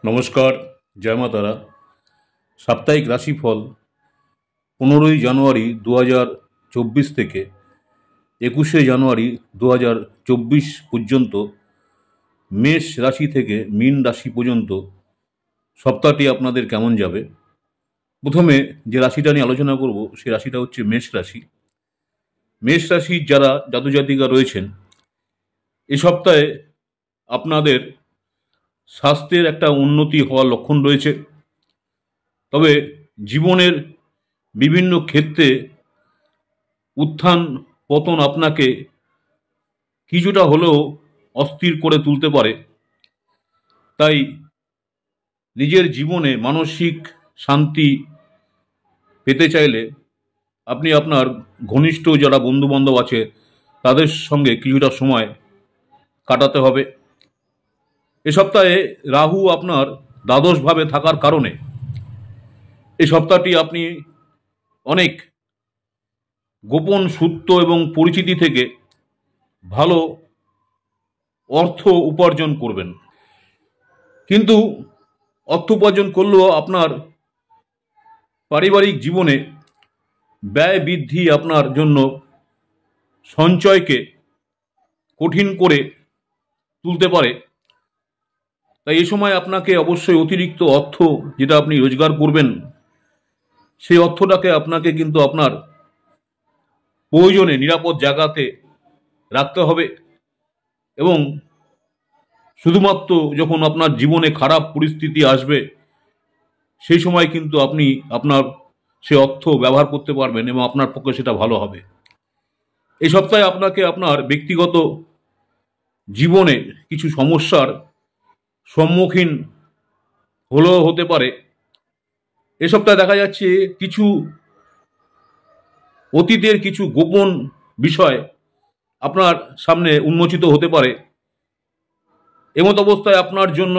নমস্কার, জয় মা তারা। সাপ্তাহিক রাশিফল 15ই জানুয়ারি 2024 থেকে 21শে জানুয়ারি 2024 পর্যন্ত মেষ রাশি থেকে মীন রাশি পর্যন্ত সপ্তাহটি আপনাদের কেমন যাবে। প্রথমে যে রাশিটা নিয়ে আলোচনা করব সেই রাশিটা হচ্ছে মেষ রাশি। মেষ রাশির যারা জাতজাতিকা রয়েছেন, এ সপ্তাহে আপনাদের স্বাস্থ্যের একটা উন্নতি হওয়ার লক্ষণ রয়েছে। তবে জীবনের বিভিন্ন ক্ষেত্রে উত্থান পতন আপনাকে কিছুটা হলেও অস্থির করে তুলতে পারে। তাই নিজের জীবনে মানসিক শান্তি পেতে চাইলে আপনি আপনার ঘনিষ্ঠ যারা বন্ধুবান্ধব আছে তাদের সঙ্গে কিছুটা সময় কাটাতে হবে। এ সপ্তাহে রাহু আপনার দ্বাদশভাবে থাকার কারণে এই সপ্তাহটি আপনি অনেক গোপন সূত্র এবং পরিচিতি থেকে ভালো অর্থ উপার্জন করবেন। কিন্তু অর্থ উপার্জন করলেও আপনার পারিবারিক জীবনে ব্যয় বৃদ্ধি আপনার জন্য সঞ্চয়কে কঠিন করে তুলতে পারে। তাই এই সময় আপনাকে অবশ্যই অতিরিক্ত অর্থ যেটা আপনি রোজগার করবেন সেই অর্থটাকে আপনাকে কিন্তু আপনার প্রয়োজনে নিরাপদ জায়গাতে রাখতে হবে এবং শুধুমাত্র যখন আপনার জীবনে খারাপ পরিস্থিতি আসবে সেই সময় কিন্তু আপনি আপনার সে অর্থ ব্যবহার করতে পারবেন এবং আপনার পক্ষে সেটা ভালো হবে। এই সপ্তাহে আপনাকে আপনার ব্যক্তিগত জীবনে কিছু সমস্যার সম্মুখীন হলেও হতে পারে। এ সপ্তাহে দেখা যাচ্ছে কিছু অতীতের কিছু গোপন বিষয় আপনার সামনে উন্মোচিত হতে পারে। এমত অবস্থায় আপনার জন্য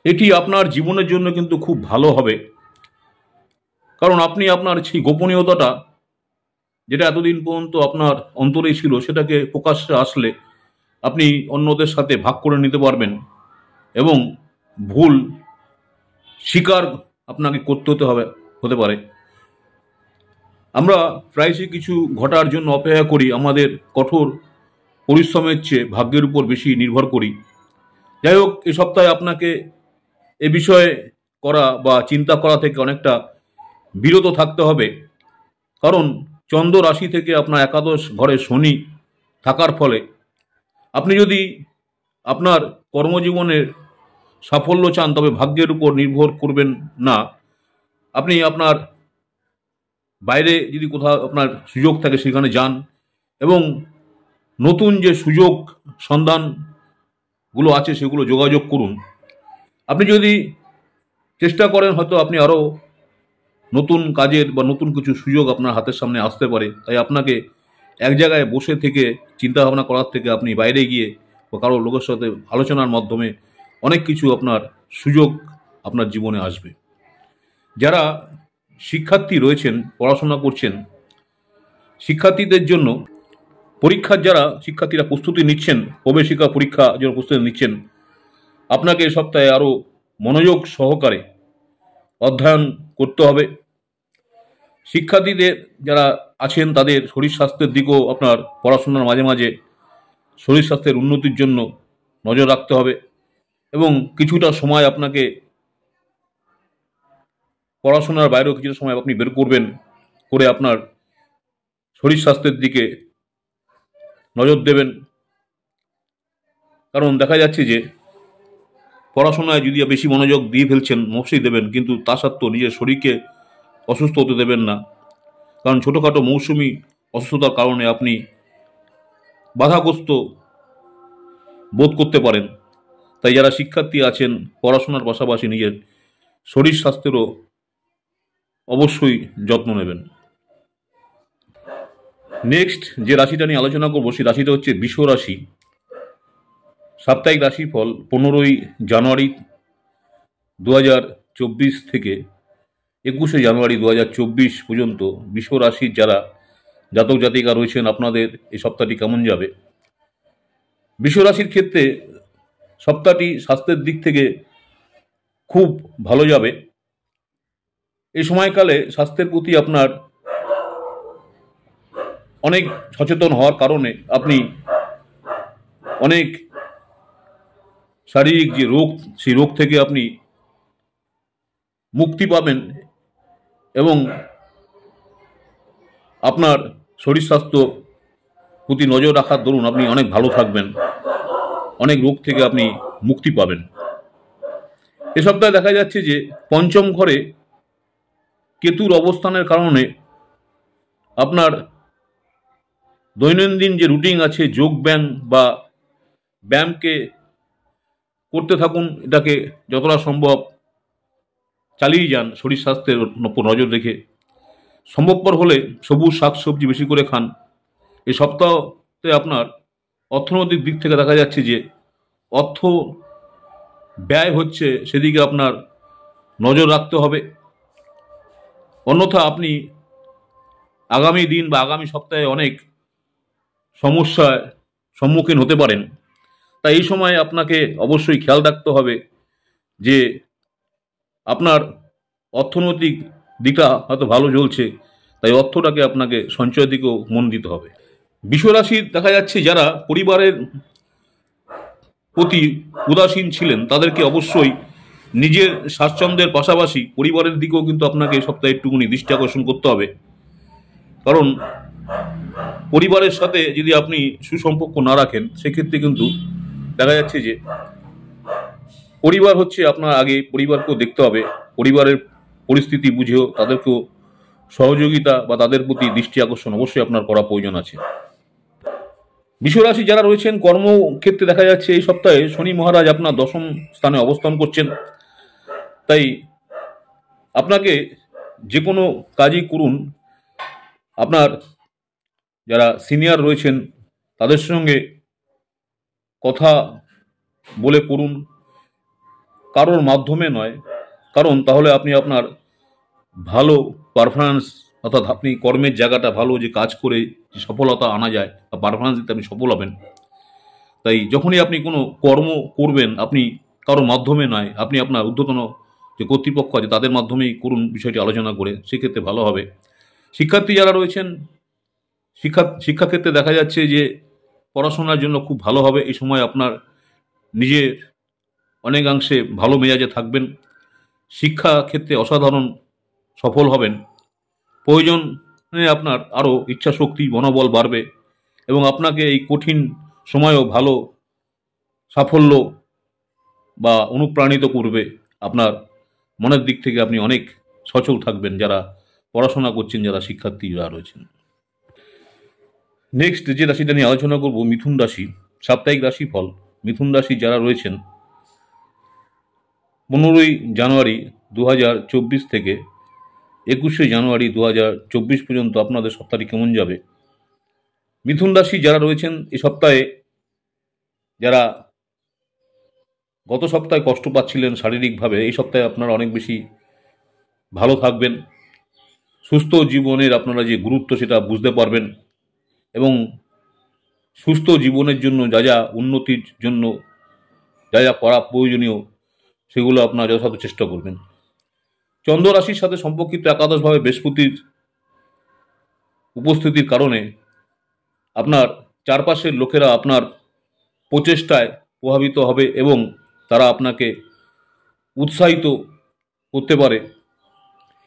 এটি আপনার জীবনের জন্য কিন্তু খুব ভালো হবে, কারণ আপনি আপনার সেই গোপনীয়তাটা যেটা এতদিন পর্যন্ত আপনার অন্তরেই ছিল সেটাকে প্রকাশ্যে আসলে আপনি অন্যদের সাথে ভাগ করে নিতে পারবেন এবং ভুল স্বীকার আপনাকে করতে হতে পারে। আমরা প্রায়শই কিছু ঘটার জন্য অপেক্ষা করি, আমাদের কঠোর পরিশ্রমের চেয়ে ভাগ্যের উপর বেশি নির্ভর করি। যাই হোক, এ সপ্তাহে আপনাকে এ বিষয়ে করা বা চিন্তা করা থেকে অনেকটা বিরত থাকতে হবে, কারণ চন্দ্র রাশি থেকে আপনার একাদশ ঘরে শনি থাকার ফলে আপনি যদি আপনার কর্মজীবনের সাফল্য চান তবে ভাগ্যের উপর নির্ভর করবেন না। আপনি আপনার বাইরে যদি কোথাও আপনার সুযোগ থাকে সেখানে যান এবং নতুন যে সুযোগ সন্ধানগুলো আছে সেগুলো যোগাযোগ করুন। আপনি যদি চেষ্টা করেন হয়তো আপনি আরও নতুন কাজের বা নতুন কিছু সুযোগ আপনার হাতের সামনে আসতে পারে। তাই আপনাকে এক জায়গায় বসে থেকে চিন্তা ভাবনা করার থেকে আপনি বাইরে গিয়ে বা কারো লোকের সাথে আলোচনার মাধ্যমে অনেক কিছু আপনার সুযোগ আপনার জীবনে আসবে। যারা শিক্ষার্থী রয়েছেন, পড়াশোনা করছেন, শিক্ষার্থীদের জন্য যারা শিক্ষার্থীরা প্রস্তুতি নিচ্ছেন, প্রবেশিকা পরীক্ষা জন্য প্রস্তুতি নিচ্ছেন, আপনাকে এই সপ্তাহে আরও মনোযোগ সহকারে অধ্যয়ন করতে হবে। শিক্ষার্থীদের যারা আছেন তাদের শরীর স্বাস্থ্যের দিকেও আপনার পড়াশোনার মাঝে মাঝে শরীর স্বাস্থ্যের উন্নতির জন্য নজর রাখতে হবে এবং কিছুটা সময় আপনাকে পড়াশোনার বাইরেও কিছুটা সময় আপনি বের করবেন, করে আপনার শরীর স্বাস্থ্যের দিকে নজর দেবেন। কারণ দেখা যাচ্ছে যে পড়াশোনায় যদি বেশি মনোযোগ দিয়ে ফেলছেন অবশ্যই দেবেন, কিন্তু তা সত্ত্বেও নিজের শরীরকে অসুস্থ হতে দেবেন না, কারণ ছোটোখাটো মৌসুমি অসুস্থতার কারণে আপনি বাধাগ্রস্ত বোধ করতে পারেন। তাই যারা শিক্ষার্থী আছেন পড়াশোনার পাশাপাশি নিজের শরীর স্বাস্থ্যেরও অবশ্যই যত্ন নেবেন। নেক্সট যে রাশিটা নিয়ে আলোচনা করবো সেই রাশিটা হচ্ছে বৃষ রাশি। সাপ্তাহিক রাশিফল 15ই জানুয়ারি 2024 থেকে 21শে জানুয়ারি 2024 পর্যন্ত বৃষ রাশির যারা জাতক জাতিকা রয়েছেন আপনাদের এই সপ্তাহটি কেমন যাবে। বৃষ রাশির ক্ষেত্রে সপ্তাহটি স্বাস্থ্যের দিক থেকে খুব ভালো যাবে। এই সময়কালে স্বাস্থ্যের প্রতি আপনার অনেক সচেতন হওয়ার কারণে আপনি অনেক শারীরিক যে রোগ, সেই রোগ থেকে আপনি মুক্তি পাবেন এবং আপনার শরীর স্বাস্থ্য প্রতি নজর রাখার দরুন আপনি অনেক ভালো থাকবেন, অনেক রোগ থেকে আপনি মুক্তি পাবেন। এ সপ্তাহে দেখা যাচ্ছে যে পঞ্চম ঘরে কেতুর অবস্থানের কারণে আপনার দৈনন্দিন যে রুটিন আছে, যোগ ব্যায়াম বা ব্যায়ামকে করতে থাকুন, এটাকে যতটা সম্ভব চালিয়ে যান শরীর স্বাস্থ্যের উপর নজর রেখে। সম্ভবপর হলে সবুজ শাকসবজি বেশি করে খান। এই সপ্তাহতে আপনার অর্থনৈতিক দিক থেকে দেখা যাচ্ছে যে অর্থ ব্যয় হচ্ছে, সেদিকে আপনার নজর রাখতে হবে। অন্যথা আপনি আগামী দিন বা আগামী সপ্তাহে অনেক সমস্যার সম্মুখীন হতে পারেন। তাই এই সময় আপনাকে অবশ্যই খেয়াল রাখতে হবে যে আপনার অর্থনৈতিক দিকটা হয়তো ভালো চলছে, তাই অর্থটাকে আপনাকে সঞ্চয়ের দিকেও মন দিতে হবে। বিশ্বরাশি দেখা যাচ্ছে যারা পরিবারের প্রতি উদাসীন ছিলেন, তাদেরকে অবশ্যই নিজের স্বাচ্ছন্দ্যের পাশাপাশি পরিবারের দিকেও কিন্তু আপনাকে এই সপ্তাহে একটুকুনি দৃষ্টি আকর্ষণ করতে হবে। কারণ পরিবারের সাথে যদি আপনি সুসম্পর্ক না রাখেন, সেক্ষেত্রে কিন্তু দেখা যাচ্ছে যে পরিবার হচ্ছে আপনার আগে, পরিবারকেও দেখতে হবে। পরিবারের পরিস্থিতি বুঝেও তাদেরকেও সহযোগিতা বা তাদের প্রতি দৃষ্টি আকর্ষণ অবশ্যই আপনার করা প্রয়োজন আছে। বিশ্বরাশি যারা রয়েছেন কর্মক্ষেত্রে দেখা যাচ্ছে এই সপ্তাহে শনি মহারাজ আপনার দশম স্থানে অবস্থান করছেন। তাই আপনাকে যে কোনো কাজই করুন, আপনার যারা সিনিয়র রয়েছেন তাদের সঙ্গে কথা বলে করুন, কারোর মাধ্যমে নয়। কারণ তাহলে আপনি আপনার ভালো পারফরমেন্স, অর্থাৎ আপনি কর্মের জায়গাটা ভালো, যে কাজ করে যে সফলতা আনা যায় বা পারফরমেন্স দিতে আপনি সফল হবেন। তাই যখনই আপনি কোনো কর্ম করবেন, আপনি কারোর মাধ্যমে নয়, আপনি আপনার ঊর্ধ্বতন যে কর্তৃপক্ষ আছে তাদের মাধ্যমেই করুন, বিষয়টি আলোচনা করে, সেক্ষেত্রে ভালো হবে। শিক্ষার্থী যারা রয়েছেন, শিক্ষাক্ষেত্রে দেখা যাচ্ছে যে পড়াশোনার জন্য খুব ভালো হবে। এই সময় আপনার নিজের অনেকাংশে ভালো মেজাজে থাকবেন, শিক্ষাক্ষেত্রে অসাধারণ সফল হবেন। প্রয়োজনে আপনার আরও ইচ্ছাশক্তি, মনোবল বাড়বে এবং আপনাকে এই কঠিন সময়েও ভালো সাফল্য বা অনুপ্রাণিত করবে। আপনার মনের দিক থেকে আপনি অনেক সচল থাকবেন যারা পড়াশোনা করছেন, যারা শিক্ষার্থীরা রয়েছেন। নেক্সট যে রাশিটা নিয়ে আলোচনা করব, মিথুন রাশি। সাপ্তাহিক রাশিফল। মিথুন রাশি যারা রয়েছেন 15ই জানুয়ারি 2024 থেকে 21শে জানুয়ারি 2024 পর্যন্ত আপনাদের সপ্তাহটি কেমন যাবে। মিথুন রাশি যারা রয়েছেন এই সপ্তাহে, যারা গত সপ্তাহে কষ্ট পাচ্ছিলেন শারীরিকভাবে, এই সপ্তাহে আপনারা অনেক বেশি ভালো থাকবেন। সুস্থ জীবনের আপনারা যে গুরুত্ব সেটা বুঝতে পারবেন এবং সুস্থ জীবনের জন্য যা যা উন্নতির জন্য যা যা করা প্রয়োজনীয় সেগুলো আপনারা যথাযথ চেষ্টা করবেন। চন্দ্র রাশির সাথে সম্পর্কিত একাদশভাবে বৃহস্পতির উপস্থিতির কারণে আপনার চারপাশের লোকেরা আপনার প্রচেষ্টায় প্রভাবিত হবে এবং তারা আপনাকে উৎসাহিত করতে পারে।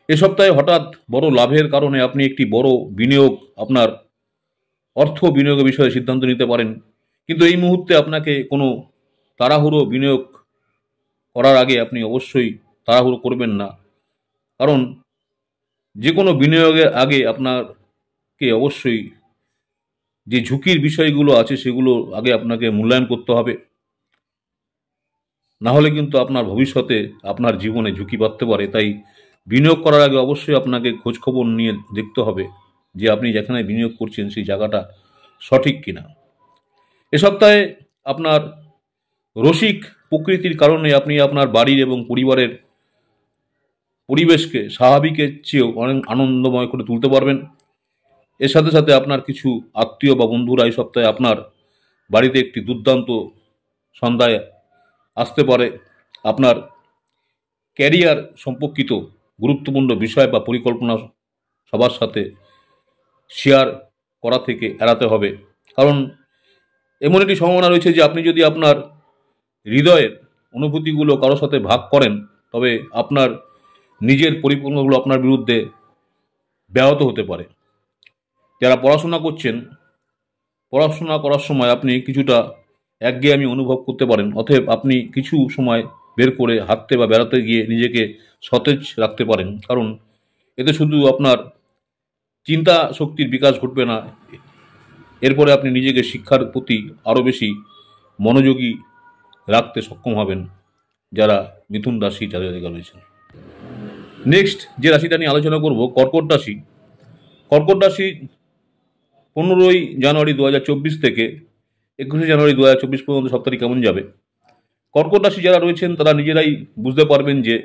এ সপ্তাহে হঠাৎ বড় লাভের কারণে আপনি একটি বড় বিনিয়োগ, আপনার অর্থ বিনিয়োগের বিষয়ে সিদ্ধান্ত নিতে পারেন। কিন্তু এই মুহূর্তে আপনাকে কোনো তাড়াহুড়ো বিনিয়োগ করার আগে আপনি অবশ্যই তাড়াহুড়ো করবেন না। কারণ যে কোনো বিনিয়োগের আগে আপনাকে অবশ্যই যে ঝুঁকির বিষয়গুলো আছে সেগুলো আগে আপনাকে মূল্যায়ন করতে হবে। না হলে কিন্তু আপনার ভবিষ্যতে আপনার জীবনে ঝুঁকি বাড়তে পারে। তাই বিনিয়োগ করার আগে অবশ্যই আপনাকে খোঁজখবর নিয়ে দেখতে হবে যে আপনি যেখানে বিনিয়োগ করছেন সেই জায়গাটা সঠিক কিনা। এ সপ্তাহে আপনার রসিক প্রকৃতির কারণে আপনি আপনার বাড়ির এবং পরিবারের পরিবেশকে স্বাভাবিকের চেয়েও অনেক আনন্দময় করে তুলতে পারবেন। এর সাথে সাথে আপনার কিছু আত্মীয় বা বন্ধুরা এই সপ্তাহে আপনার বাড়িতে একটি দুর্দান্ত সন্ধ্যায় আসতে পারে আপনার ক্যারিয়ার সম্পর্কিত গুরুত্বপূর্ণ বিষয় বা পরিকল্পনা সবার সাথে শেয়ার করা থেকে এড়াতে হবে। কারণ এমন একটি সম্ভাবনা রয়েছে যে আপনি যদি আপনার হৃদয়ের অনুভূতিগুলো কারোর সাথে ভাগ করেন, তবে আপনার নিজের পরিকল্পনাগুলো আপনার বিরুদ্ধে ব্যাহত হতে পারে। যারা পড়াশোনা করছেন, পড়াশোনা করার সময় আপনি কিছুটা একঘেয়েমি অনুভব করতে পারেন। অতএব আপনি কিছু সময় বের করে হাঁটতে বা বেড়াতে গিয়ে নিজেকে সতেজ রাখতে পারেন। কারণ এতে শুধু আপনার চিন্তা শক্তির বিকাশ ঘটবে না, এরপরে আপনি নিজেকে শিক্ষার প্রতি আরও বেশি মনোযোগী রাখতে সক্ষম হবেন যারা মিথুন রাশি জাতক রয়েছেন। নেক্সট যে রাশিটা নিয়ে আলোচনা করব, কর্কট রাশি। কর্কট রাশি 15ই জানুয়ারি 2024 থেকে 21শে জানুয়ারি 2024 পর্যন্ত সপ্তাহটি কেমন যাবে। কর্কট রাশি যারা রয়েছেন তারা নিজেরাই বুঝতে পারবেন যে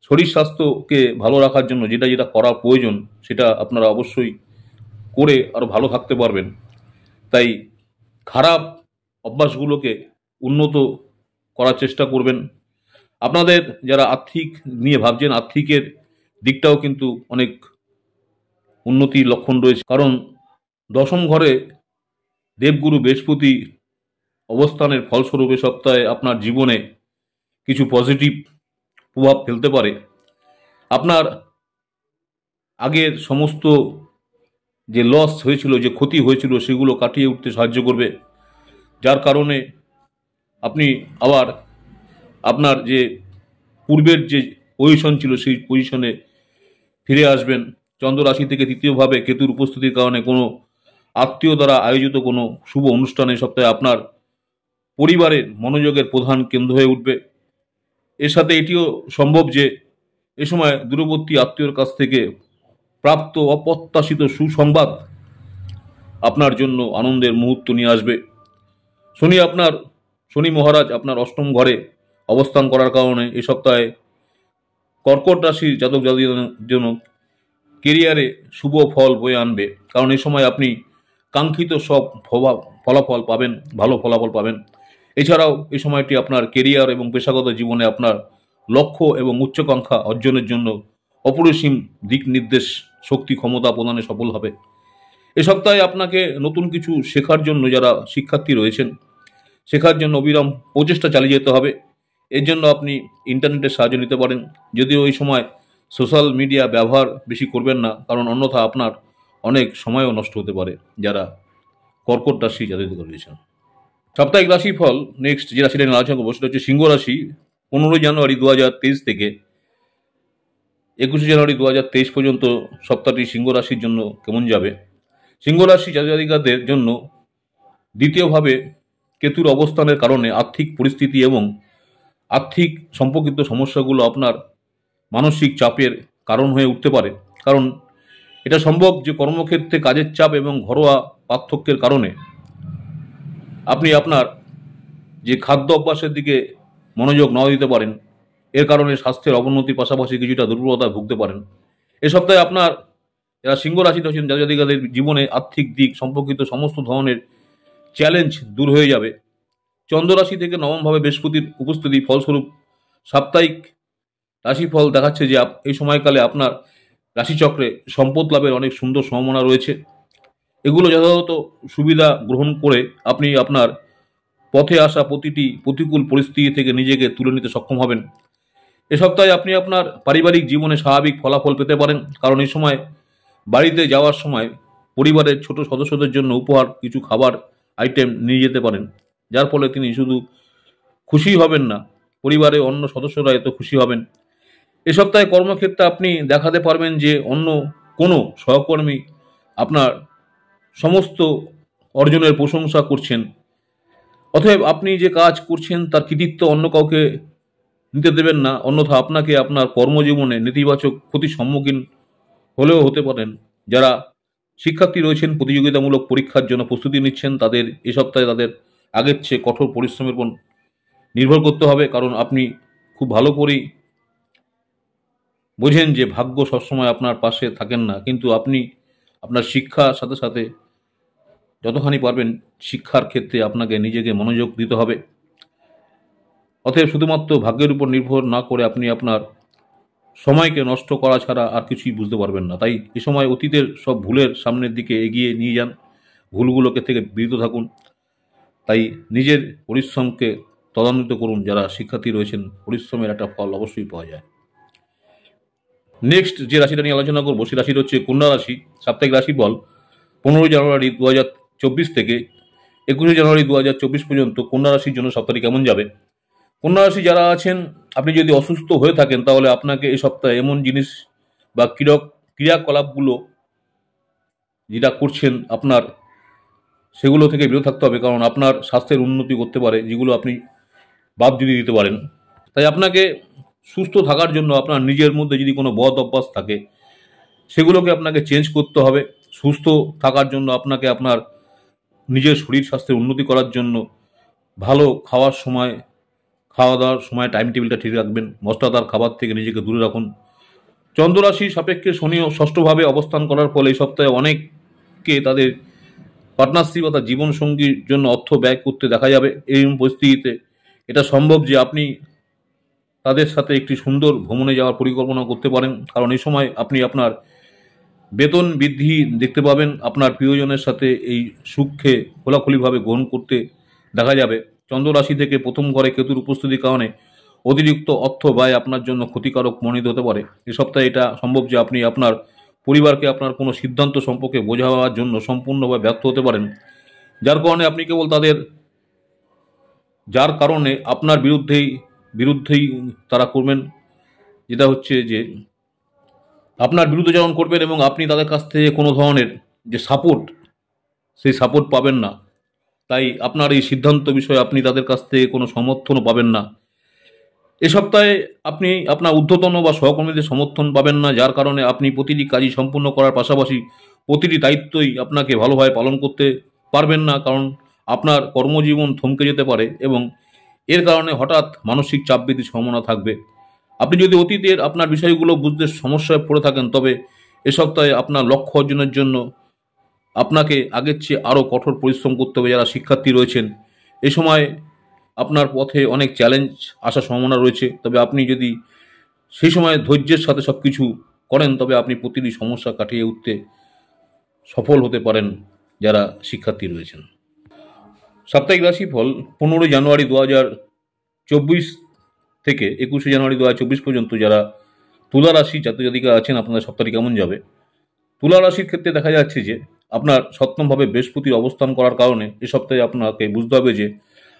শরীর স্বাস্থ্যকে ভালো রাখার জন্য যেটা যেটা করা প্রয়োজন সেটা আপনারা অবশ্যই করে আরও ভালো থাকতে পারবেন। তাই খারাপ অভ্যাসগুলোকে উন্নত করার চেষ্টা করবেন। আপনাদের যারা আর্থিক নিয়ে ভাবছেন, আর্থিকের দিকটাও কিন্তু অনেক উন্নতির লক্ষণ রয়েছে। কারণ দশম ঘরে দেবগুরু বৃহস্পতি অবস্থানের ফলস্বরূপ এ সপ্তাহে আপনার জীবনে কিছু পজিটিভ প্রভাব ফেলতে পারে। আপনার আগের সমস্ত যে লস হয়েছিল, যে ক্ষতি হয়েছিল, সেগুলো কাটিয়ে উঠতে সাহায্য করবে, যার কারণে আপনি আবার আপনার যে পূর্বের যে পজিশন ছিল সেই পজিশনে ফিরে আসবেন। চন্দ্র রাশি থেকে তৃতীয়ভাবে কেতুর উপস্থিতির কারণে কোনো আত্মীয় দ্বারা আয়োজিত কোনো শুভ অনুষ্ঠানে সপ্তাহে আপনার পরিবারের মনোযোগের প্রধান কেন্দ্র হয়ে উঠবে। এর সাথে এটিও সম্ভব যে এ সময় দূরবর্তী আত্মীয়র কাছ থেকে প্রাপ্ত অপ্রত্যাশিত সুসংবাদ আপনার জন্য আনন্দের মুহূর্ত নিয়ে আসবে। শনি মহারাজ আপনার অষ্টম ঘরে অবস্থান করার কারণে এ সপ্তাহে কর্কট রাশির জাতক জাতিকাদের জন্য কেরিয়ারে শুভ ফল বয়ে আনবে। কারণ এই সময় আপনি কাঙ্ক্ষিত সব ফলাফল পাবেন, ভালো ফলাফল পাবেন। এছাড়াও এই সময়টি আপনার কেরিয়ার এবং পেশাগত জীবনে আপনার লক্ষ্য এবং উচ্চাকাঙ্ক্ষা অর্জনের জন্য অপরিসীম দিক নির্দেশ, শক্তি, ক্ষমতা প্রদানে সফল হবে। এ সপ্তাহে আপনাকে নতুন কিছু শেখার জন্য যারা শিক্ষার্থী রয়েছেন, শেখার জন্য অবিরাম প্রচেষ্টা চালিয়ে যেতে হবে। এর জন্য আপনি ইন্টারনেটের সাহায্য নিতে পারেন, যদিও এই সময় সোশ্যাল মিডিয়া ব্যবহার বেশি করবেন না, কারণ অন্যথা আপনার অনেক সময়ও নষ্ট হতে পারে। যারা কর্কট রাশি যাদের রয়েছেন, সাপ্তাহিক রাশিফল নেক্সট যে রাশিটা নিয়ে আলোচনা করবো সেটা হচ্ছে সিংহ রাশি। 15ই জানুয়ারি 2023 থেকে 21শে জানুয়ারি 2023 পর্যন্ত সপ্তাহটি সিংহ রাশির জন্য কেমন যাবে। সিংহ রাশি জাতক-জাতিকাদের জন্য দ্বিতীয়ভাবে কেতুর অবস্থানের কারণে আর্থিক পরিস্থিতি এবং আর্থিক সম্পর্কিত সমস্যাগুলো আপনার মানসিক চাপের কারণ হয়ে উঠতে পারে। কারণ এটা সম্ভব যে কর্মক্ষেত্রে কাজের চাপ এবং ঘরোয়া পার্থক্যের কারণে আপনি আপনার যে খাদ্য অভ্যাসের দিকে মনোযোগ না দিতে পারেন। এর কারণে স্বাস্থ্যের অবনতির পাশাপাশি কিছুটা দুর্বলতায় ভুগতে পারেন। এ সপ্তাহে আপনার যারা সিংহ রাশিতে আছেন জাতক-জাতিকাদের জীবনে আর্থিক দিক সম্পর্কিত সমস্ত ধরনের চ্যালেঞ্জ দূর হয়ে যাবে। চন্দ্র রাশি থেকে নবমভাবে বৃহস্পতির উপস্থিতি ফলস্বরূপ সাপ্তাহিক রাশিফল দেখাচ্ছে যে এই সময়কালে আপনার রাশিচক্রে সম্পদ লাভের অনেক সুন্দর সম্ভাবনা রয়েছে। এগুলো যথাযথ সুবিধা গ্রহণ করে আপনি আপনার পথে আসা প্রতিটি প্রতিকূল পরিস্থিতি থেকে নিজেকে তুলে নিতে সক্ষম হবেন। এ সপ্তাহে আপনি আপনার পারিবারিক জীবনে স্বাভাবিক ফলাফল পেতে পারেন, কারণ এই সময় বাড়িতে যাওয়ার সময় পরিবারের ছোট সদস্যদের জন্য উপহার কিছু খাবার আইটেম নিয়ে যেতে পারেন, যার ফলে তিনি শুধু খুশি হবেন না, পরিবারের অন্য সদস্যরা এত খুশি হবেন। এ সপ্তাহে কর্মক্ষেত্রে আপনি দেখাতে পারবেন যে অন্য কোনো সহকর্মী আপনার সমস্ত অর্জনের প্রশংসা করছেন। অতএব আপনি যে কাজ করছেন তার কৃতিত্ব অন্য কাউকে নিতে দেবেন না, অন্যথা আপনাকে আপনার কর্মজীবনে নেতিবাচক ক্ষতির সম্মুখীন হলেও হতে পারেন। যারা শিক্ষার্থী রয়েছেন, প্রতিযোগিতামূলক পরীক্ষার জন্য প্রস্তুতি নিচ্ছেন, তাদের এ সপ্তাহে তাদের আগের চেয়ে কঠোর পরিশ্রমের উপর নির্ভর করতে হবে। কারণ আপনি খুব ভালো করেই বোঝেন যে ভাগ্য সবসময় আপনার পাশে থাকেন না, কিন্তু আপনি আপনার শিক্ষার সাথে সাথে যতখানি পারবেন শিক্ষার ক্ষেত্রে আপনাকে নিজেকে মনোযোগ দিতে হবে। অতএব শুধুমাত্র ভাগ্যের উপর নির্ভর না করে আপনি আপনার সময়কে নষ্ট করা ছাড়া আর কিছুই বুঝতে পারবেন না। তাই এ সময় অতীতের সব ভুলের সামনের দিকে এগিয়ে নিয়ে যান, ভুলগুলোকে থেকে বিরত থাকুন। তাই নিজের পরিশ্রমকে ত্বরান্বিত করুন। যারা শিক্ষার্থী রয়েছেন, পরিশ্রমের একটা ফল অবশ্যই পাওয়া যায়। নেক্সট যে রাশিটা নিয়ে আলোচনা করবো সেই রাশিটা হচ্ছে কন্যা রাশি। সাপ্তাহিক রাশিফল 15 জানুয়ারি 2024 থেকে 21 জানুয়ারি 2024 পর্যন্ত কন্যা রাশির জন্য সপ্তাহটি কেমন যাবে। কন্যা রাশি যারা আছেন, আপনি যদি অসুস্থ হয়ে থাকেন তাহলে আপনাকে এই সপ্তাহে এমন জিনিস বা ক্রিয়াকলাপগুলো যেটা করছেন আপনার, সেগুলো থেকে বিরত থাকতে হবে, কারণ আপনার স্বাস্থ্যের উন্নতি করতে পারে যেগুলো আপনি বাদ যদি দিতে পারেন। তাই আপনাকে সুস্থ থাকার জন্য আপনার নিজের মধ্যে যদি কোনো বদ অভ্যাস থাকে সেগুলোকে আপনাকে চেঞ্জ করতে হবে। সুস্থ থাকার জন্য আপনাকে আপনার নিজের শরীর স্বাস্থ্যের উন্নতি করার জন্য ভালো খাওয়ার সময়, খাওয়া দাওয়ার সময় টাইম টেবিলটা ঠিক রাখবেন। মশলাদার খাবার থেকে নিজেকে দূরে রাখুন। চন্দ্ররাশি সাপেক্ষে শনি ষষ্ঠভাবে অবস্থান করার ফলে এই সপ্তাহে অনেককে তাদের পার্টনারশিপ অর্থাৎ জীবনসঙ্গীর জন্য অর্থ ব্যয় করতে দেখা যাবে। এই পরিস্থিতিতে এটা সম্ভব যে আপনি তাদের সাথে একটি সুন্দর ভ্রমণে যাওয়ার পরিকল্পনা করতে পারেন, কারণ এই সময় আপনি আপনার বেতন বৃদ্ধি দেখতে পাবেন। আপনার প্রিয়জনের সাথে এই সুখকে খোলাখুলিভাবে গ্রহণ করতে দেখা যাবে। চন্দ্র রাশি থেকে প্রথম ঘরে কেতুর উপস্থিতির কারণে অতিরিক্ত অর্থ ব্যয় আপনার জন্য ক্ষতিকারক মনোনীত হতে পারে। এ সপ্তাহে এটা সম্ভব যে আপনি আপনার পরিবারকে আপনার কোনো সিদ্ধান্ত সম্পর্কে বোঝাবার জন্য সম্পূর্ণভাবে ব্যর্থ হতে পারেন, যার কারণে আপনি কেবল যার কারণে আপনার বিরুদ্ধেই তারা করবেন, যেটা হচ্ছে যে আপনার বিরুদ্ধাচরণ করবেন এবং আপনি তাদের কাছ থেকে কোনো ধরনের যে সাপোর্ট, সেই সাপোর্ট পাবেন না। তাই আপনার এই সিদ্ধান্ত বিষয়ে আপনি তাদের কাছ থেকে কোনো সমর্থনও পাবেন না। এ সপ্তাহে আপনি আপনার ঊর্ধ্বতন বা সহকর্মীদের সমর্থন পাবেন না, যার কারণে আপনি প্রতিটি কাজই সম্পূর্ণ করার পাশাপাশি প্রতিটি দায়িত্বই আপনাকে ভালোভাবে পালন করতে পারবেন না, কারণ আপনার কর্মজীবন থমকে যেতে পারে এবং এর কারণে হঠাৎ মানসিক চাপ বৃদ্ধির সম্ভাবনা থাকবে। আপনি যদি অতীতের আপনার বিষয়গুলো বুঝতে সমস্যায় পড়ে থাকেন, তবে এ সপ্তাহে আপনার লক্ষ্য অর্জনের জন্য আপনাকে আগের চেয়ে আরও কঠোর পরিশ্রম করতে হবে। যারা শিক্ষার্থী রয়েছেন, এ সময় আপনার পথে অনেক চ্যালেঞ্জ আসার সম্ভাবনা রয়েছে, তবে আপনি যদি সেই সময় ধৈর্যের সাথে সব কিছু করেন তবে আপনি প্রতিটি সমস্যা কাটিয়ে উঠতে সফল হতে পারেন যারা শিক্ষার্থী রয়েছেন। সাপ্তাহিক রাশিফল 15 জানুয়ারি 2024 থেকে 21 জানুয়ারি 2024 পর্যন্ত যারা তুলা রাশি জাতক জাতিকা আছেন, আপনাদের সপ্তাহটি কেমন যাবে। তুলা রাশির ক্ষেত্রে দেখা যাচ্ছে যে আপনার সপ্তমভাবে বৃহস্পতির অবস্থান করার কারণে এ সপ্তাহে আপনাকে বুঝতে হবে যে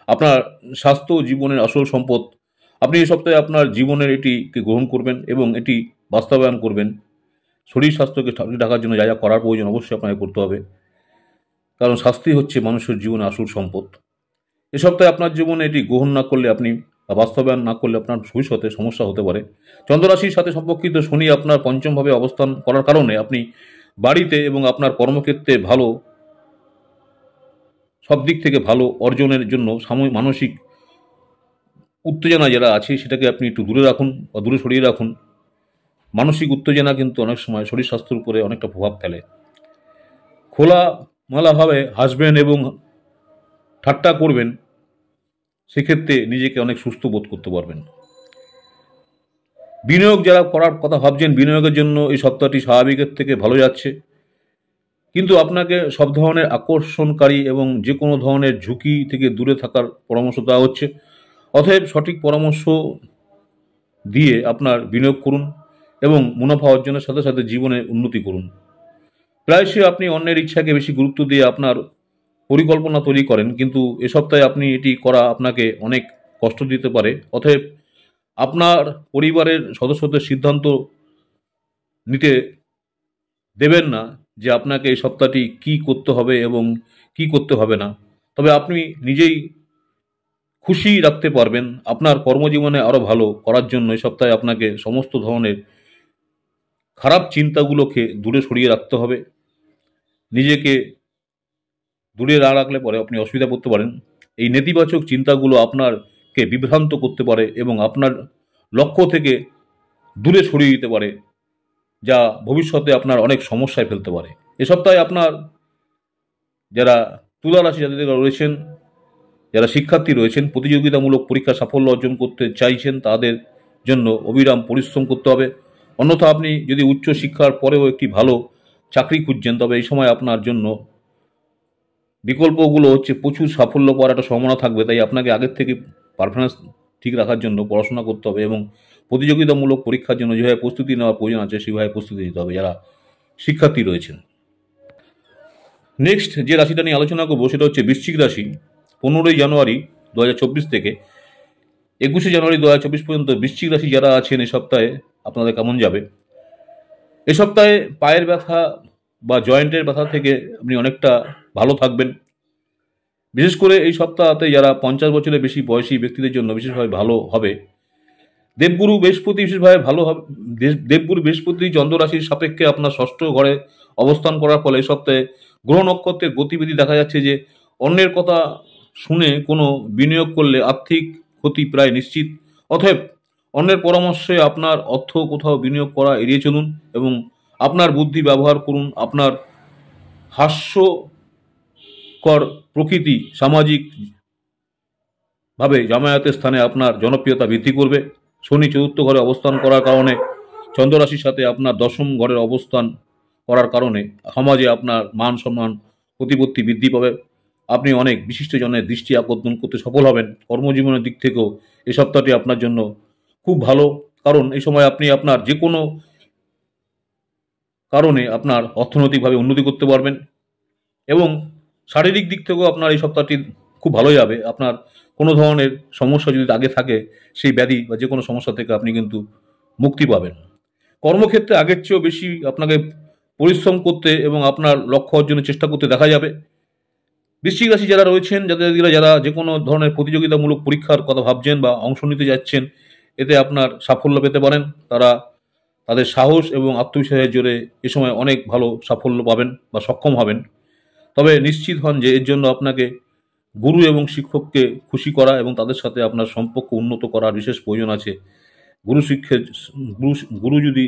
আপনার স্বাস্থ্য জীবনের আসল সম্পদ। আপনি এই সপ্তাহে আপনার জীবনের এটিকে গ্রহণ করবেন এবং এটি বাস্তবায়ন করবেন। শরীর স্বাস্থ্যকে ঠিক রাখার জন্য যা যা করার প্রয়োজন অবশ্যই আপনাকে করতে হবে, কারণ স্বাস্থ্যই হচ্ছে মানুষের জীবনে আসল সম্পদ। এ সপ্তাহে আপনার জীবনে এটি গ্রহণ না করলে আপনি বাস্তবায়ন না করলে আপনার ভবিষ্যতে সমস্যা হতে পারে। চন্দ্ররাশির সাথে সম্পর্কিত শনি আপনার পঞ্চমভাবে অবস্থান করার কারণে আপনি বাড়িতে এবং আপনার কর্মক্ষেত্রে সব দিক থেকে ভালো অর্জনের জন্য মানসিক উত্তেজনা যারা আছে সেটাকে আপনি একটু দূরে রাখুন বা দূরে সরিয়ে রাখুন। মানসিক উত্তেজনা কিন্তু অনেক সময় শরীর স্বাস্থ্যের উপরে অনেকটা প্রভাব ফেলে। খোলামেলাভাবে হাসবেন এবং ঠাট্টা করবেন, সেক্ষেত্রে নিজেকে অনেক সুস্থ বোধ করতে পারবেন। বিনিয়োগ যারা করার কথা ভাবছেন, বিনিয়োগের জন্য এই সপ্তাহটি স্বাভাবিকের থেকে ভালো যাচ্ছে, কিন্তু আপনাকে সব ধরনের আকর্ষণকারী এবং যে কোনো ধরনের ঝুঁকি থেকে দূরে থাকার পরামর্শ দেওয়া হচ্ছে। অতএব সঠিক পরামর্শ দিয়ে আপনার বিনিয়োগ করুন এবং মুনাফা অর্জনের সাথে সাথে জীবনে উন্নতি করুন। প্রায়শই আপনি অন্যের ইচ্ছাকে বেশি গুরুত্ব দিয়ে আপনার পরিকল্পনা তৈরি করেন, কিন্তু এ সপ্তাহে আপনি এটি করা আপনাকে অনেক কষ্ট দিতে পারে। অতএব আপনার পরিবারের সদস্যদের সিদ্ধান্ত নিতে দেবেন না যে আপনাকে এই সপ্তাহটি কী করতে হবে এবং কি করতে হবে না। তবে আপনি নিজেই খুশি রাখতে পারবেন। আপনার কর্মজীবনে আরও ভালো করার জন্য এই সপ্তাহে আপনাকে সমস্ত ধরনের খারাপ চিন্তাগুলোকে দূরে সরিয়ে রাখতে হবে। নিজেকে দূরে না রাখলে পরে আপনি অসুবিধা পড়তে পারেন। এই নেতিবাচক চিন্তাগুলো আপনারকে বিভ্রান্ত করতে পারে এবং আপনার লক্ষ্য থেকে দূরে সরিয়ে দিতে পারে, যা ভবিষ্যতে আপনার অনেক সমস্যায় ফেলতে পারে। এ সপ্তাহে আপনার যারা তুলা রাশি জাতিরা রয়েছেন, যারা শিক্ষার্থী রয়েছেন প্রতিযোগিতামূলক পরীক্ষা সাফল্য অর্জন করতে চাইছেন তাদের জন্য অবিরাম পরিশ্রম করতে হবে। অন্যথা আপনি যদি উচ্চ শিক্ষার পরেও একটি ভালো চাকরি খুঁজছেন তবে এই সময় আপনার জন্য বিকল্পগুলো হচ্ছে প্রচুর সাফল্য পাওয়ার একটা সম্ভাবনা থাকবে। তাই আপনাকে আগের থেকে পারফরমেন্স ঠিক রাখার জন্য পড়াশোনা করতে হবে এবং প্রতিযোগিতামূলক পরীক্ষার জন্য যেভাবে প্রস্তুতি নেওয়ার প্রয়োজন আছে সেভাবে প্রস্তুতি নিতে হবে যারা শিক্ষার্থী রয়েছেন। নেক্সট যে রাশিটা নিয়ে আলোচনা করবো সেটা হচ্ছে বৃশ্চিক রাশি। 15ই জানুয়ারি 2024 থেকে 21শে জানুয়ারি 2024 পর্যন্ত বৃশ্চিক রাশি যারা আছেন এই সপ্তাহে আপনাদের কেমন যাবে। এ সপ্তাহে পায়ের ব্যথা বা জয়েন্টের ব্যথা থেকে আপনি অনেকটা ভালো থাকবেন। বিশেষ করে এই সপ্তাহতে যারা 50 বছরের বেশি বয়সী ব্যক্তিদের জন্য বিশেষভাবে ভালো হবে। দেবগুরু বৃহস্পতি বিশেষভাবে ভালো হবে। দেবগুরু বৃহস্পতি চন্দ্র রাশির সাপেক্ষে আপনার ষষ্ঠ ঘরে অবস্থান করার ফলে এই সপ্তাহে গ্রহ নক্ষত্রের গতিবিধি দেখা যাচ্ছে যে অন্যের কথা শুনে কোনো বিনিয়োগ করলে আর্থিক ক্ষতি প্রায় নিশ্চিত। অতএব অন্যের পরামর্শে আপনার অর্থ কোথাও বিনিয়োগ করা এড়িয়ে চলুন এবং আপনার বুদ্ধি ব্যবহার করুন। আপনার হাস্যকর প্রকৃতি সামাজিকভাবে জামায়াতের স্থানে আপনার জনপ্রিয়তা বৃদ্ধি করবে। শনি চতুর্থ ঘরে অবস্থান করার কারণে চন্দ্র রাশির সাথে আপনার দশম ঘরের অবস্থান করার কারণে সমাজে আপনার মান সম্মান প্রতিপত্তি বৃদ্ধি পাবে। আপনি অনেক বিশিষ্ট জনের দৃষ্টি আকর্ষণ করতে সফল হবেন। কর্মজীবনের দিক থেকেও এই সপ্তাহটি আপনার জন্য খুব ভালো, কারণ এই সময় আপনি আপনার যে কোনো কারণে আপনার অর্থনৈতিকভাবে উন্নতি করতে পারবেন এবং শারীরিক দিক থেকেও আপনার এই সপ্তাহটি খুব ভালো যাবে। আপনার কোনো ধরনের সমস্যা যদি আগে থাকে সেই ব্যাধি বা যে কোনো সমস্যা থেকে আপনি কিন্তু মুক্তি পাবেন। কর্মক্ষেত্রে আগের চেয়েও বেশি আপনাকে পরিশ্রম করতে এবং আপনার লক্ষ্য অর্জনের চেষ্টা করতে দেখা যাবে। বৃশ্চিক রাশি যারা রয়েছেন যারা যে কোনো ধরনের প্রতিযোগিতামূলক পরীক্ষার কথা ভাবছেন বা অংশ নিতে যাচ্ছেন এতে আপনার সাফল্য পেতে পারেন। তারা তাদের সাহস এবং আত্মবিশ্বাসের জোরে এ সময় অনেক ভালো সাফল্য পাবেন বা সক্ষম হবেন। তবে নিশ্চিত হন যে এর জন্য আপনাকে গুরু এবং শিক্ষককে খুশি করা এবং তাদের সাথে আপনার সম্পর্ক উন্নত করার বিশেষ প্রয়োজন আছে। গুরু শিক্ষা গুরু গুরু যদি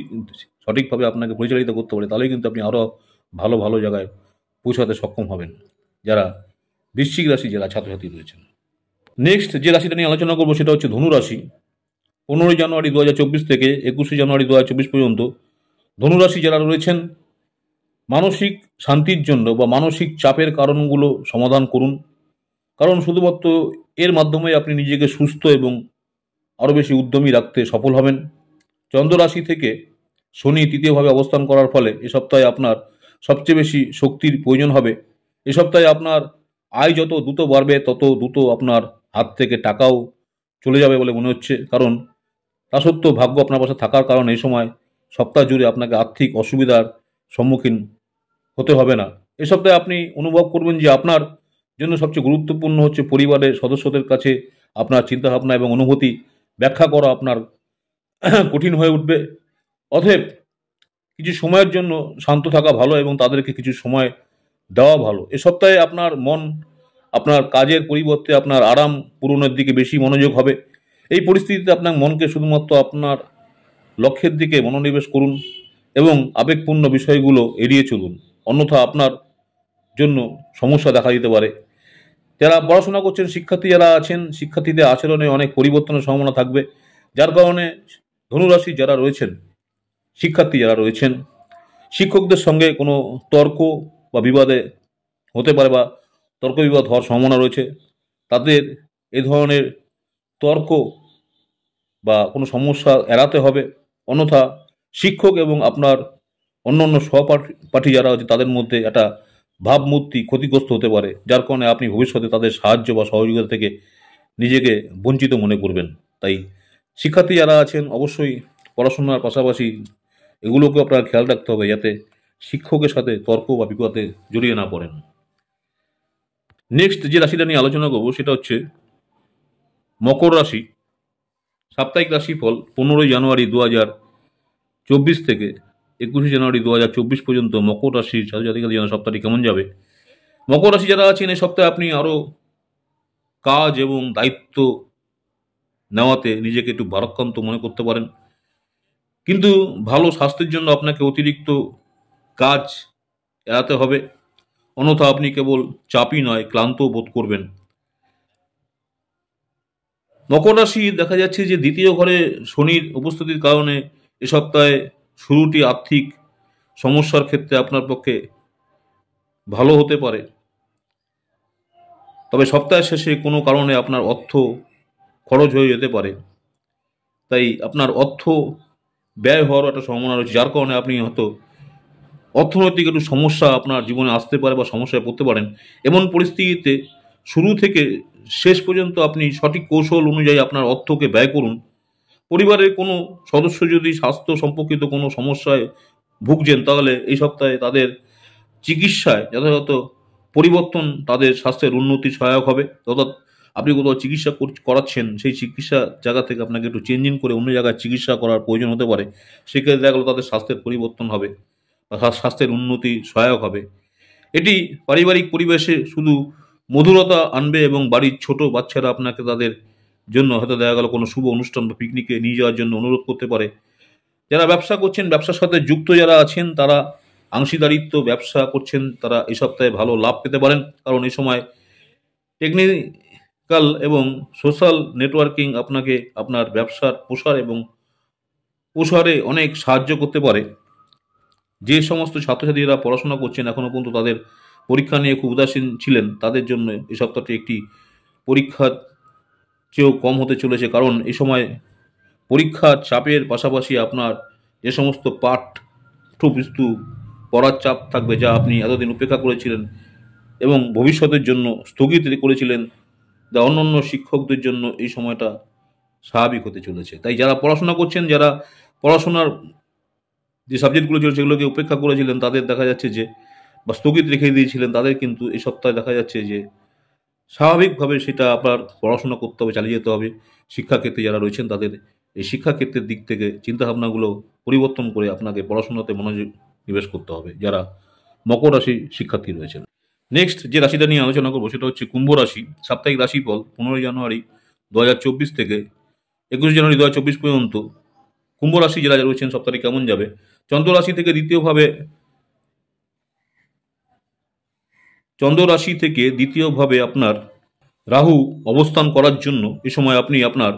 সঠিকভাবে আপনাকে পরিচালিত করতে পারে তাহলে কিন্তু আপনি আরও ভালো ভালো জায়গায় পৌঁছাতে সক্ষম হবেন যারা বৃশ্চিক রাশি যারা ছাত্রছাত্রী রয়েছেন। নেক্সট যে রাশিটা নিয়ে আলোচনা করবো সেটা হচ্ছে ধনু রাশি। 15ই জানুয়ারি 2024 থেকে 21শে জানুয়ারি 2024 পর্যন্ত ধনুরাশি যারা রয়েছেন মানসিক শান্তির জন্য বা মানসিক চাপের কারণগুলো সমাধান করুন, কারণ শুধুমাত্র এর মাধ্যমে আপনি নিজেকে সুস্থ এবং আরও বেশি উদ্যমী রাখতে সফল হবেন। চন্দ্র রাশি থেকে শনি তৃতীয়ভাবে অবস্থান করার ফলে এ সপ্তাহে আপনার সবচেয়ে বেশি শক্তির প্রয়োজন হবে। এ সপ্তাহে আপনার আয় যত দ্রুত বাড়বে তত দ্রুত আপনার হাত থেকে টাকাও চলে যাবে বলে মনে হচ্ছে, কারণ তা সত্ত্বেও ভাগ্য আপনার পাশে থাকার কারণে এই সময় সপ্তাহ জুড়ে আপনাকে আর্থিক অসুবিধার সম্মুখীন হতে হবে না। এ সপ্তাহে আপনি অনুভব করবেন যে আপনার জন্য সবচেয়ে গুরুত্বপূর্ণ হচ্ছে পরিবারের সদস্যদের কাছে আপনার চিন্তাভাবনা এবং অনুভূতি ব্যাখ্যা করা আপনার কঠিন হয়ে উঠবে। অতএব কিছু সময়ের জন্য শান্ত থাকা ভালো এবং তাদেরকে কিছু সময় দেওয়া ভালো। এ সপ্তাহে আপনার মন আপনার কাজের পরিবর্তে আপনার আরাম পূরণের দিকে বেশি মনোযোগ হবে। এই পরিস্থিতিতে আপনার মনকে শুধুমাত্র আপনার লক্ষ্যের দিকে মনোনিবেশ করুন এবং আবেগপূর্ণ বিষয়গুলো এড়িয়ে চলুন, অন্যথা আপনার জন্য সমস্যা দেখা দিতে পারে। যারা পড়াশোনা করছেন শিক্ষার্থী যারা আছেন শিক্ষার্থীদের আচরণে অনেক পরিবর্তনের সম্ভাবনা থাকবে, যার কারণে ধনুরাশি যারা রয়েছেন শিক্ষার্থী যারা রয়েছেন শিক্ষকদের সঙ্গে কোনো তর্ক বা বিবাদে হতে পারে বা তর্ক বিবাদ হওয়ার সম্ভাবনা রয়েছে। তাদের এ ধরনের তর্ক বা কোনো সমস্যা এড়াতে হবে, অন্যথা শিক্ষক এবং আপনার অন্য সহপাঠী যারা আছে তাদের মধ্যে একটা ভাবমূর্তি ক্ষতিগ্রস্ত হতে পারে, যার কারণে আপনি ভবিষ্যতে তাদের সাহায্য বা সহযোগিতা থেকে নিজেকে বঞ্চিত মনে করবেন। তাই শিক্ষার্থী যারা আছেন অবশ্যই পড়াশোনার পাশাপাশি এগুলোকে আপনার খেয়াল রাখতে হবে যাতে শিক্ষকের সাথে তর্ক বা বিবাদে জড়িয়ে না পড়েন। নেক্সট যে রাশিটা নিয়ে আলোচনা করবো সেটা হচ্ছে মকর রাশি। সাপ্তাহিক রাশিফল 15ই জানুয়ারি 2024 থেকে 21শে জানুয়ারি 2024 পর্যন্ত মকর রাশির ছাত্রছাত্রীদের জন্য সপ্তাহটি কেমন যাবে। মকর রাশি যারা আছেন এই সপ্তাহে আপনি আরও কাজ এবং দায়িত্ব নেওয়াতে নিজেকে একটু ভারাক্রান্ত মনে করতে পারেন, কিন্তু ভালো স্বাস্থ্যের জন্য আপনাকে অতিরিক্ত কাজ এড়াতে হবে, অন্যথা আপনি কেবল চাপই নয় ক্লান্তও বোধ করবেন। মকর রাশি দেখা যাচ্ছে যে দ্বিতীয় ঘরে শনির উপস্থিতির কারণে এ সপ্তাহে শুরুটি আর্থিক সমস্যার ক্ষেত্রে আপনার পক্ষে ভালো হতে পারে, তবে সপ্তাহের শেষে কোনো কারণে আপনার অর্থ খরচ হয়ে যেতে পারে, তাই আপনার অর্থ ব্যয় হওয়ার একটা সম্ভাবনা রয়েছে, যার কারণে আপনি হয়তো অর্থনৈতিক একটু সমস্যা আপনার জীবনে আসতে পারে বা সমস্যায় পড়তে পারেন। এমন পরিস্থিতিতে শুরু থেকে শেষ পর্যন্ত আপনি সঠিক কৌশল অনুযায়ী আপনার অর্থকে ব্যয় করুন। পরিবারের কোনো সদস্য যদি স্বাস্থ্য সম্পর্কিত কোনো সমস্যায় ভুগছেন, তাহলে এই সপ্তাহে তাদের চিকিৎসায় যথাযথ পরিবর্তন তাদের স্বাস্থ্যের উন্নতি সহায়ক হবে। অর্থাৎ আপনি কোথাও চিকিৎসা করাচ্ছেন, সেই চিকিৎসা জায়গা থেকে আপনাকে একটু চেঞ্জিং করে অন্য জায়গায় চিকিৎসা করার প্রয়োজন হতে পারে। সেক্ষেত্রে দেখা গেলো তাদের স্বাস্থ্যের পরিবর্তন হবে বা স্বাস্থ্যের উন্নতি সহায়ক হবে। এটি পারিবারিক পরিবেশে শুধু মধুরতা আনবে এবং বাড়ির ছোট বাচ্চারা আপনাকে তাদের জন্য হয়তো দেখা গেল কোনো শুভ অনুষ্ঠান বা পিকনিকে নিয়ে যাওয়ার জন্য অনুরোধ করতে পারে। যারা ব্যবসা করছেন, ব্যবসার সাথে যুক্ত যারা আছেন, তারা অংশীদারিত্ব ব্যবসা করছেন, তারা এই সপ্তাহে ভালো লাভ পেতে পারেন, কারণ এই সময় টেকনিক্যাল এবং সোশ্যাল নেটওয়ার্কিং আপনাকে আপনার ব্যবসার প্রসারে অনেক সাহায্য করতে পারে। যে সমস্ত ছাত্রছাত্রীরা পড়াশোনা করছেন এখনও পর্যন্ত তাদের পরীক্ষা নিয়ে খুব উদাসীন ছিলেন, তাদের জন্য এই সপ্তাহটি একটি পরীক্ষার চেয়েও কম হতে চলেছে, কারণ এই সময় পরীক্ষার চাপের পাশাপাশি আপনার যে সমস্ত পাঠ্যপুস্তু পড়ার চাপ থাকবে, যা আপনি এতদিন উপেক্ষা করেছিলেন এবং ভবিষ্যতের জন্য স্থগিত করেছিলেন, যা অন্যান্য শিক্ষকদের জন্য এই সময়টা স্বাভাবিক হতে চলেছে। তাই যারা পড়াশোনা করছেন, যারা পড়াশোনার যে সাবজেক্টগুলো ছিল সেগুলোকে উপেক্ষা করেছিলেন, তাদের দেখা যাচ্ছে যে বা স্থগিত রেখে দিয়েছিলেন, তাদের কিন্তু এই সপ্তাহে দেখা যাচ্ছে যে স্বাভাবিকভাবে সেটা আপনার পড়াশোনা করতে হবে, চালিয়ে যেতে হবে। শিক্ষাক্ষেত্রে যারা রয়েছেন তাদের এই শিক্ষাক্ষেত্রের দিক থেকে চিন্তাভাবনাগুলো পরিবর্তন করে আপনাকে পড়াশোনাতে মনোযোগ নিবেশ করতে হবে, যারা মকর রাশি শিক্ষার্থী রয়েছেন। নেক্সট যে রাশিটা নিয়ে আলোচনা করবো সেটা হচ্ছে কুম্ভ রাশি। সাপ্তাহিক রাশিফল 15 জানুয়ারি 2024 থেকে 21 জানুয়ারি 2024 পর্যন্ত কুম্ভ রাশি যারা রয়েছেন সপ্তাহটি কেমন যাবে। চন্দ্র রাশি থেকে দ্বিতীয়ভাবে আপনার রাহু অবস্থান করার জন্য এ সময় আপনি আপনার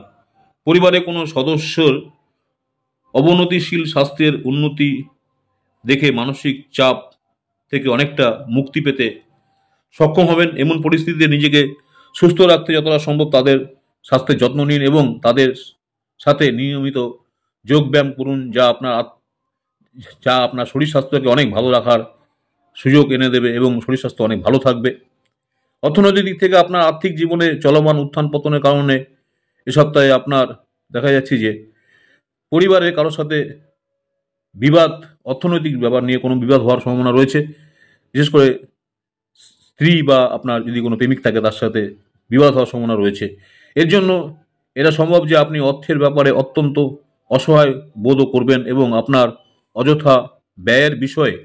পরিবারের কোনো সদস্যর অবনতিশীল স্বাস্থ্যের উন্নতি দেখে মানসিক চাপ থেকে অনেকটা মুক্তি পেতে সক্ষম হবেন। এমন পরিস্থিতিতে নিজেকে সুস্থ রাখতে যতটা সম্ভব তাদের স্বাস্থ্যের যত্ন নিন এবং তাদের সাথে নিয়মিত যোগব্যায়াম করুন, যা আপনার শরীর স্বাস্থ্যকে অনেক ভালো রাখার সুযোগ এনে দেবে এবং শরীর স্বাস্থ্য অনেক ভালো থাকবে। অর্থনৈতিক দিক থেকে আপনার আর্থিক জীবনে চলমান উত্থান পতনের কারণে এ সপ্তাহে আপনার দেখা যাচ্ছে যে পরিবারের কারোর সাথে অর্থনৈতিক ব্যাপার নিয়ে কোনো বিবাদ হওয়ার সম্ভাবনা রয়েছে। বিশেষ করে স্ত্রী বা আপনার যদি কোনো প্রেমিক থাকে তার সাথে বিবাদ হওয়ার সম্ভাবনা রয়েছে। এর জন্য এটা সম্ভব যে আপনি অর্থের ব্যাপারে অত্যন্ত অসহায় বোধও করবেন এবং আপনার অযথা ব্যয়ের বিষয়ে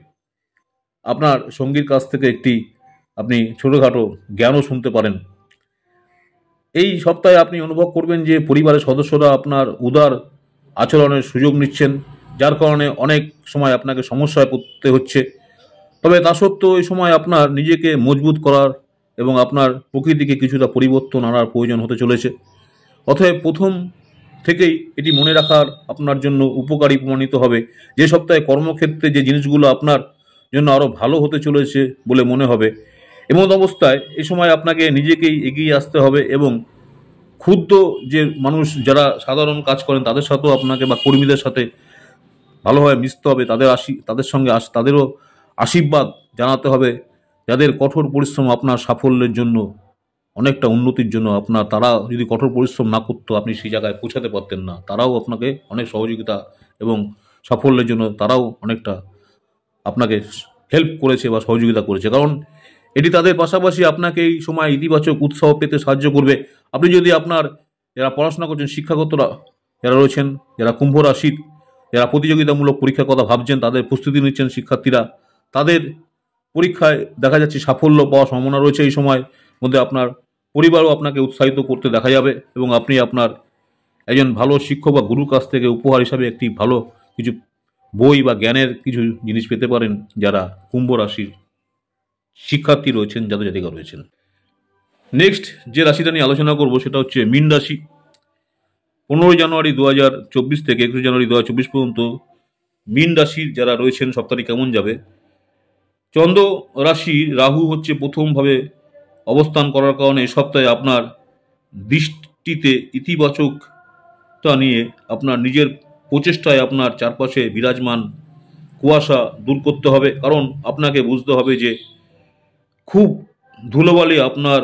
আপনার সঙ্গীর কাছ থেকে আপনি ছোটোখাটো জ্ঞানও শুনতে পারেন। এই সপ্তাহে আপনি অনুভব করবেন যে পরিবারের সদস্যরা আপনার উদার আচরণের সুযোগ নিচ্ছেন, যার কারণে অনেক সময় আপনাকে সমস্যায় পড়তে হচ্ছে। তবে তা সত্ত্বেও এই সময় আপনার নিজেকে মজবুত করার এবং আপনার প্রকৃতিকে কিছুটা পরিবর্তন আনার প্রয়োজন হতে চলেছে। অতএব প্রথম থেকেই এটি মনে রাখার আপনার জন্য উপকারী প্রমাণিত হবে যে সপ্তাহে কর্মক্ষেত্রে যে জিনিসগুলো আপনার জন্য আরও ভালো হতে চলেছে বলে মনে হবে। এমন অবস্থায় এই সময় আপনাকে নিজেকেই এগিয়ে আসতে হবে এবং ক্ষুদ্র যে মানুষ যারা সাধারণ কাজ করেন তাদের সাথেও আপনাকে বা কর্মীদের সাথে ভালোভাবে মিশতে হবে, তাদেরও আশীর্বাদ জানাতে হবে, যাদের কঠোর পরিশ্রম আপনার সাফল্যের জন্য অনেকটা উন্নতির জন্য তারা যদি কঠোর পরিশ্রম না করতো আপনি সেই জায়গায় পৌঁছাতে পারতেন না। তারাও আপনাকে অনেক সহযোগিতা এবং সাফল্যের জন্য তারাও অনেকটা আপনাকে হেল্প করেছে বা সহযোগিতা করেছে, কারণ এটি তাদের পাশাপাশি আপনাকে এই সময় ইতিবাচক উৎসাহ পেতে সাহায্য করবে। আপনি যদি আপনার যারা পড়াশোনা করছেন শিক্ষাগতরা যারা রয়েছেন, যারা কুম্ভ রাশির, যারা প্রতিযোগিতামূলক পরীক্ষার কথা ভাবছেন, তাদের প্রস্তুতি নিচ্ছেন শিক্ষার্থীরা, তাদের পরীক্ষায় দেখা যাচ্ছে সাফল্য পাওয়ার সম্ভাবনা রয়েছে। এই সময় মধ্যে আপনার পরিবারও আপনাকে উৎসাহিত করতে দেখা যাবে এবং আপনি আপনার একজন ভালো শিক্ষক বা গুরুর কাছ থেকে উপহার হিসাবে একটি ভালো কিছু বই বা জ্ঞানের কিছু জিনিস পেতে পারেন যারা কুম্ভ রাশির শিক্ষার্থী রয়েছেন, জাতক জাতিকা রয়েছেন। নেক্সট যে রাশিটা নিয়ে আলোচনা করব সেটা হচ্ছে মীন রাশি। 15 জানুয়ারি 2024 থেকে 21 জানুয়ারি 2024 পর্যন্ত মীন রাশির যারা রয়েছেন সপ্তাহটি কেমন যাবে। চন্দ্র রাশি রাহু হচ্ছে প্রথমভাবে অবস্থান করার কারণে এই সপ্তাহে আপনার দৃষ্টিতে ইতিবাচকতা নিয়ে আপনার নিজের প্রচেষ্টায় আপনার চারপাশে বিরাজমান কুয়াশা দূর করতে হবে। কারণ আপনাকে বুঝতে হবে যে খুব ধুলোবালি আপনার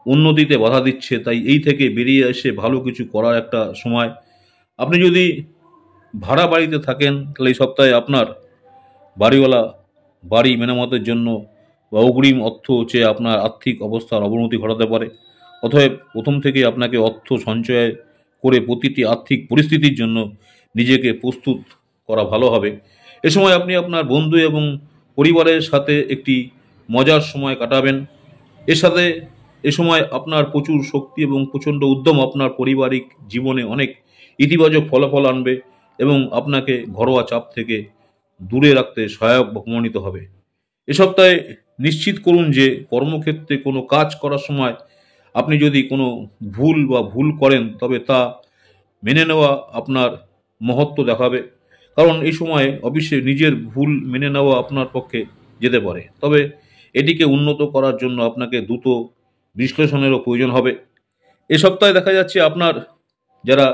উন্নতিতে বাধা দিচ্ছে, তাই এই থেকে বেরিয়ে এসে ভালো কিছু করার একটা সময়। আপনি যদি ভাড়া বাড়িতে থাকেন তাহলে এই সপ্তাহে আপনার বাড়িওয়ালা বাড়ি মেরামতের জন্য বা অগ্রিম অর্থ চেয়ে আপনার আর্থিক অবস্থার অবনতি ঘটাতে পারে। অতএব প্রথম থেকেই আপনাকে অর্থ সঞ্চয় করে প্রতিটি আর্থিক পরিস্থিতির জন্য নিজেকে প্রস্তুত করা ভালো হবে। এ সময় আপনি আপনার বন্ধু এবং পরিবারের সাথে একটি মজার সময় কাটাবেন। এর সাথে এ সময় আপনার প্রচুর শক্তি এবং প্রচণ্ড উদ্যম আপনার পারিবারিক জীবনে অনেক ইতিবাচক ফলাফল আনবে এবং আপনাকে ঘরোয়া চাপ থেকে দূরে রাখতে সহায়ক বা প্রমাণিত হবে। এ সপ্তাহে নিশ্চিত করুন যে কর্মক্ষেত্রে কোনো কাজ করার সময় আপনি যদি কোনো ভুল করেন তবে তা মেনে নেওয়া আপনার মহত্ব দেখাবে। কারণ এই সময়ে অফিসে নিজের ভুল মেনে নেওয়া আপনার পক্ষে যেতে পারে, তবে এটিকে উন্নত করার জন্য আপনাকে দ্রুত বিশ্লেষণেরও প্রয়োজন হবে। এ সপ্তাহে দেখা যাচ্ছে আপনার যারা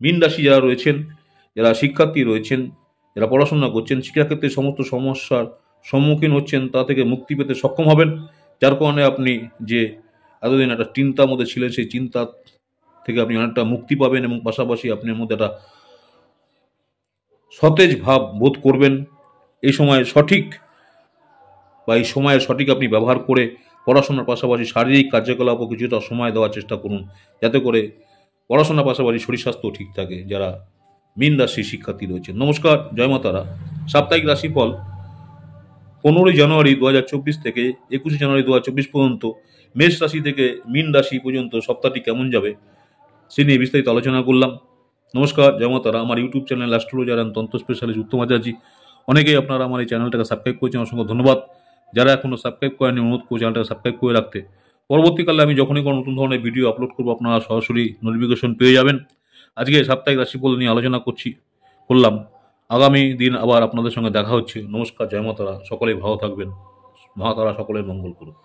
মীন রাশি যারা রয়েছেন, যারা শিক্ষার্থী রয়েছেন, যারা পড়াশোনা করছেন, শিক্ষাক্ষেত্রে সমস্ত সমস্যার সম্মুখীন হচ্ছেন তা থেকে মুক্তি পেতে সক্ষম হবেন। যার কারণে আপনি যে এতদিন একটা চিন্তার মধ্যে ছিলেন সেই চিন্তা থেকে আপনি অনেকটা মুক্তি পাবেন এবং পাশাপাশি আপনার মধ্যে একটা সতেজ ভাব বোধ করবেন। এই সময়ের সঠিক আপনি ব্যবহার করে পড়াশোনার পাশাপাশি শারীরিক কার্যকলাপও কিছুটা সময় দেওয়ার চেষ্টা করুন, যাতে করে পড়াশোনার পাশাপাশি শরীর স্বাস্থ্য ঠিক থাকে যারা মীন রাশির শিক্ষার্থী রয়েছেন। নমস্কার, জয় মা তারা। সাপ্তাহিক রাশিফল 15 জানুয়ারি 2024 থেকে 21 জানুয়ারি 2024 পর্যন্ত মেষ রাশি থেকে মীন রাশি পর্যন্ত সপ্তাহটি কেমন যাবে সে নিয়ে বিস্তারিত আলোচনা করলাম। নমস্কার, জয় মা তারা। আমার ইউটিউব চ্যানেল অ্যাস্ট্রোলজার অ্যান্ড তন্ত্র স্পেশালিস্ট উত্তম আচার্য। অনেকেই আপনারা আমার এই চ্যানেলটাকে সাবস্ক্রাইব করেছেন, অসংখ্য ধন্যবাদ। যারা এখনও সাবস্ক্রাইব করেনি অনুরোধ করে চ্যানেলটাকে সাবস্ক্রাইব করে রাখতে। পরবর্তীকালে আমি যখনই কোনো নতুন ধরনের ভিডিও আপলোড করবো আপনারা সরাসরি নোটিফিকেশন পেয়ে যাবেন। আজকে সাপ্তাহিক রাশিফল নিয়ে আলোচনা করলাম। আগামী দিন আবার আপনাদের সঙ্গে দেখা হচ্ছে। নমস্কার, জয় মা তারা। সকলেই ভালো থাকবেন। মা তারা সকলের মঙ্গল করুক।